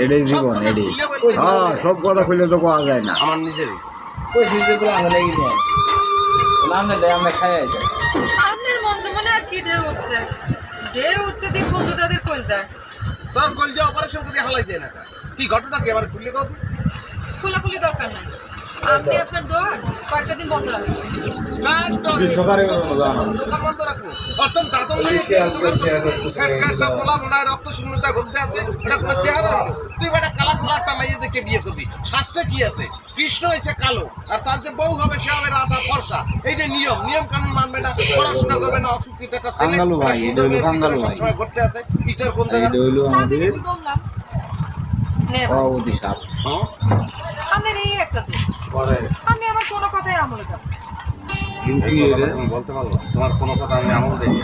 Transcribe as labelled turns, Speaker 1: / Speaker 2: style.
Speaker 1: এটাই জীবন এটাই। হ্যাঁ, সব কথা খুলে তো পাওয়া যায় না।
Speaker 2: আমার নিজেরই
Speaker 3: আপনার মন মনে আর কি ঢেউ উঠছে দিন বন্ধু তাদের কল যায়
Speaker 2: তোর কলজা অপারেশন করে হালাই দেয় না কি ঘটনা কি আবার খুললে কত
Speaker 3: খোলাখুলি দরকার নাই আপনি আপনার দোকান কয়েকটা দিন বন্ধ রাখুন
Speaker 2: দোকান বন্ধ রাখবো অর্থাৎ দাদন বলা মনে হয় রক্ত শূন্যতা ঘটতে আছে এটা কোনো চেহারা হলো তুই বেটা কালা খোলা একটা মাইয়ে দেখে বিয়ে করবি শ্বাসটা কি আছে কৃষ্ণ হয়েছে কালো আর তার যে বউ হবে সে হবে রাধা ফর্সা এইটা নিয়ম কানুন মানবে না পড়াশোনা করবে না অসুস্থ একটা ছেলে সবসময় ঘটতে আছে ইটার কোন জায়গা
Speaker 3: আপনার এই একটা তো আপনি আমার কোনো কথাই আমলে যাবেন
Speaker 2: বলতে পারবো তোমার কোনো কথা আমি আমল দিই